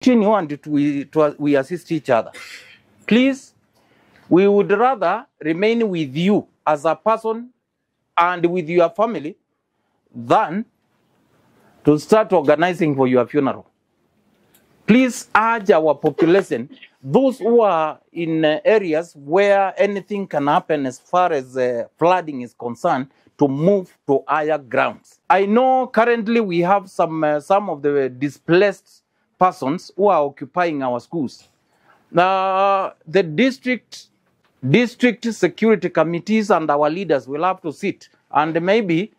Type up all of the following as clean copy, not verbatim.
continue and we assist each other. Please, we would rather remain with you as a person and with your family than to start organizing for your funeral. Please urge our population, those who are in areas where anything can happen as far as flooding is concerned, to move to higher grounds. I know currently we have some of the displaced persons who are occupying our schools. The district security committees and our leaders will have to sit and maybe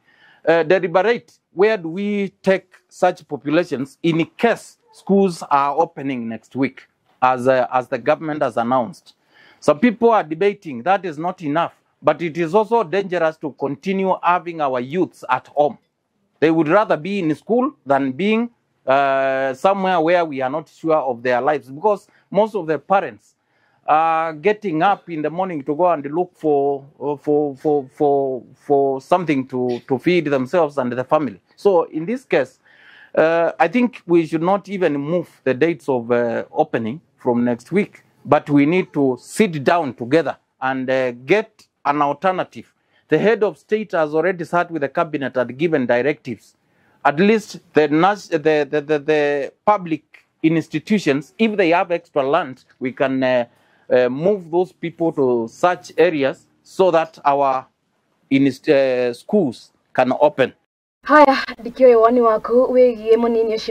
deliberate where do we take such populations in case schools are opening next week, as the government has announced. Some people are debating that is not enough, but it is also dangerous to continue having our youths at home. They would rather be in school than being somewhere where we are not sure of their lives, because most of the parents are getting up in the morning to go and look for something to feed themselves and the family. So in this case, I think we should not even move the dates of opening from next week, but we need to sit down together and get an alternative. The head of state has already sat with the cabinet and given directives. At least the public institutions, if they have extra land, we can move those people to such areas so that our schools can open. Haya, ndikiwe wani waku wegie munini ucio